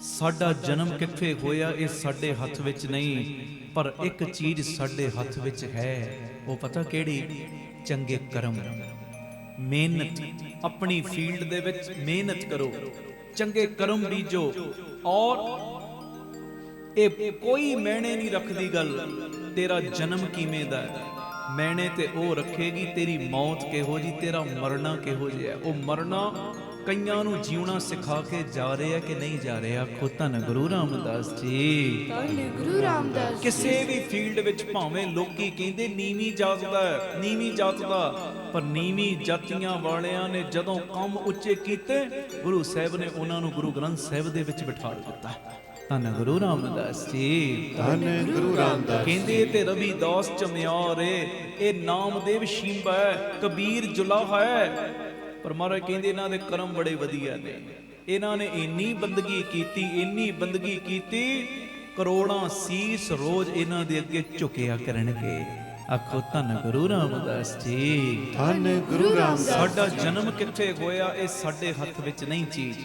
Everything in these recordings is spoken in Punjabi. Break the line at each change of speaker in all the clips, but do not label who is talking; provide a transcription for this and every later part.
ਸਾਡਾ ਜਨਮ ਕਿੱਥੇ ਹੋਇਆ ਇਹ ਸਾਡੇ ਹੱਥ ਵਿੱਚ ਨਹੀਂ, ਪਰ ਇੱਕ ਚੀਜ਼ ਸਾਡੇ ਹੱਥ ਵਿੱਚ ਹੈ। ਉਹ ਪਤਾ ਕਿਹੜੀ? ਚੰਗੇ ਕਰਮ, ਮਿਹਨਤ। ਆਪਣੀ ਫੀਲਡ ਦੇ ਵਿੱਚ ਮਿਹਨਤ ਕਰੋ, ਚੰਗੇ ਕਰਮ ਬੀਜੋ। ਔਰ ਇਹ ਕੋਈ ਮੈਨੇ ਨਹੀਂ ਰੱਖਦੀ ਗੱਲ ਤੇਰਾ ਜਨਮ ਕਿਵੇਂ ਦਾ ਹੈ, ਮੈਨੇ ਤੇ ਉਹ ਰੱਖੇਗੀ ਤੇਰੀ ਮੌਤ ਕਿਹੋ ਜੀ, ਤੇਰਾ ਮਰਨਾ ਕਿਹੋ ਜਿਹਾ। ਉਹ ਮਰਨਾ ਕਈਆਂ ਨੂੰ ਜਿਉਣਾ ਸਿਖਾ ਕੇ ਜਾ ਰਿਹਾ ਕਿ ਨਹੀਂ ਜਾ ਰਿਹਾ। ਆਖੋ ਧੰਨ ਗੁਰੂ ਰਾਮਦਾਸ ਜੀ।
ਧੰਨ ਗੁਰੂ ਰਾਮਦਾਸ।
ਕਿਸੇ ਵੀ ਫੀਲਡ ਵਿੱਚ ਭਾਵੇਂ ਲੋਕੀ ਕਹਿੰਦੇ ਨੀਵੀਂ ਜਾਤ ਦਾ, ਨੀਵੀਂ ਜਾਤ ਦਾ, ਪਰ ਨੀਵੀਂ ਜਾਤੀਆਂ ਵਾਲਿਆਂ ਨੇ ਜਦੋਂ ਕੰਮ ਉੱਚੇ ਕੀਤੇ, ਗੁਰੂ ਸਾਹਿਬ ਨੇ ਉਹਨਾਂ ਨੂੰ ਗੁਰੂ ਗ੍ਰੰਥ ਸਾਹਿਬ ਦੇ ਵਿੱਚ ਬਿਠਾ ਦਿੱਤਾ। ਧੰਨ ਗੁਰੂ ਰਾਮਦਾਸ ਜੀ।
ਧੰਨ ਗੁਰੂ ਰਾਮਦਾਸ।
ਕਹਿੰਦੇ ਤੇ ਰਵੀਦਾਸ ਚਮਿਆਰ ਇਹ ਨਾਮਦੇਵ ਸ਼ੀਂਬਾ ਹੈ, ਕਬੀਰ ਜੁਲਾਹਾ ਹੈ। ਪਰ ਮਹਾਰਾਜ ਕਹਿੰਦੇ ਇਹਨਾਂ ਦੇ ਕਰਮ ਬੜੇ ਵਧੀਆ ਨੇ। ਇਹਨਾਂ ਨੇ ਇੰਨੀ ਬੰਦਗੀ ਕੀਤੀ, ਇੰਨੀ ਬੰਦਗੀ ਕੀਤੀ, ਕਰੋੜਾਂ ਸੀਸ ਰੋਜ਼ ਇਹਨਾਂ ਦੇ ਅੱਗੇ ਝੁਕਿਆ ਕਰਨਗੇ। ਆਖੋ ਧੰਨ ਗੁਰੂ ਰਾਮਦਾਸ ਜੀ।
ਧੰਨ ਗੁਰੂ ਰਾਮਦਾਸ।
ਸਾਡਾ ਜਨਮ ਕਿੱਥੇ ਹੋਇਆ ਇਹ ਸਾਡੇ ਹੱਥ ਵਿੱਚ ਨਹੀਂ ਚੀਜ਼,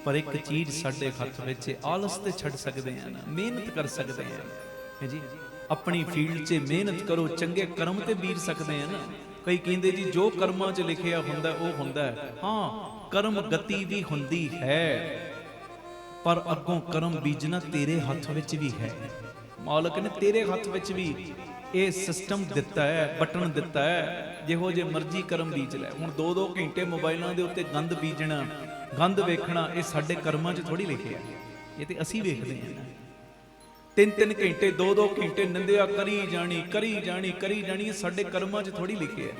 ਪਰ ਇੱਕ ਚੀਜ਼ ਸਾਡੇ ਹੱਥ ਵਿੱਚ। ਆਲਸ ਤੇ ਛੱਡ ਸਕਦੇ ਆ ਨਾ, ਮਿਹਨਤ ਕਰ ਸਕਦੇ ਆ ਜੀ। ਆਪਣੀ ਫੀਲਡ 'ਚ ਮਿਹਨਤ ਕਰੋ, ਚੰਗੇ ਕਰਮ ਤੇ ਬੀਜ ਸਕਦੇ ਆ ਨਾ। ਕਈ ਕਹਿੰਦੇ ਜੀ ਜੋ ਕਰਮਾਂ 'ਚ ਲਿਖਿਆ ਹੁੰਦਾ ਉਹ ਹੁੰਦਾ ਹੈ। ਹਾਂ, ਕਰਮ ਗਤੀ ਵੀ ਹੁੰਦੀ ਹੈ, ਪਰ ਅੱਗੋਂ ਕਰਮ ਬੀਜਣਾ ਤੇਰੇ ਹੱਥ ਵਿੱਚ ਵੀ ਹੈ। ਮਾਲਕ ਨੇ ਤੇਰੇ ਹੱਥ ਵਿੱਚ ਵੀ ਇਹ ਸਿਸਟਮ ਦਿੱਤਾ ਹੈ, ਬਟਨ ਦਿੱਤਾ ਹੈ, ਜਿਹੋ ਜੇ ਮਰਜ਼ੀ ਕਰਮ ਬੀਜ ਲੈ। ਹੁਣ 2-2 ਘੰਟੇ ਮੋਬਾਈਲਾਂ ਦੇ ਉੱਤੇ ਗੰਦ ਬੀਜਣਾ, ਗੰਦ ਵੇਖਣਾ, ਇਹ ਸਾਡੇ ਕਰਮਾਂ 'ਚ ਥੋੜੀ ਲਿਖਿਆ, ਇਹ ਤੇ ਅਸੀਂ ਵੇਖਦੇ ਹਾਂ। 3-3 ਘੰਟੇ 2-2 ਘੰਟੇ ਨਿੰਦਿਆ ਕਰੀ ਜਾਣੀ, ਕਰੀ ਜਾਣੀ, ਕਰੀ ਜਾਣੀ, ਇਹ ਸਾਡੇ ਕਰਮਾਂ 'ਚ ਥੋੜੀ ਲਿਖਿਆ,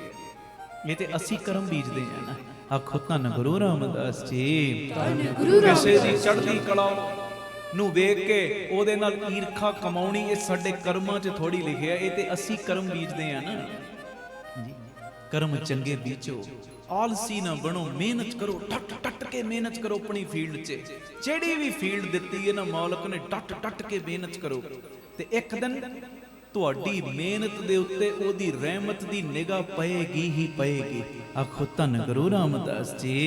ਇਹ ਤੇ ਅਸੀਂ ਕਰਮ ਬੀਜਦੇ ਹਾਂ ਨਾ। ਆਖੋ ਧੰਨ ਗੁਰੂ ਰਾਮਦਾਸ ਜੀ। ਕਿਸੇ ਦੀ ਚੜ੍ਹਦੀ ਕਲਾ ਨੂੰ ਵੇਖ ਕੇ ਉਹਦੇ ਨਾਲ ਈਰਖਾ ਕਮਾਉਣੀ, ਇਹ ਸਾਡੇ ਕਰਮਾਂ 'ਚ ਥੋੜੀ ਲਿਖਿਆ, ਇਹ ਤੇ ਅਸੀਂ ਕਰਮ ਬੀਜਦੇ ਹਾਂ ਨਾ। ਕਰਮ ਚੰਗੇ ਬੀਜੋ, ਆਲਸੀ ਨਾ ਬਣੋ, ਮਿਹਨਤ ਕਰੋ, ਟੱਟ ਕੇ ਮਿਹਨਤ ਕਰੋ ਆਪਣੀ ਫੀਲਡ 'ਚ। ਜਿਹੜੀ ਵੀ ਫੀਲਡ ਦਿੱਤੀ ਹੈ ਨਾ ਮਾਲਕ ਨੇ, ਟੱਟ ਕੇ ਮਿਹਨਤ ਕਰੋ, ਤੇ ਇੱਕ ਦਿਨ ਤੁਹਾਡੀ ਮਿਹਨਤ ਦੇ ਉੱਤੇ ਉਹਦੀ ਰਹਿਮਤ ਦੀ ਨਿਗਾਹ ਪਏਗੀ ਹੀ ਪਏਗੀ। ਆਖੋ ਧੰਨ ਗੁਰੂ ਰਾਮਦਾਸ ਜੀ।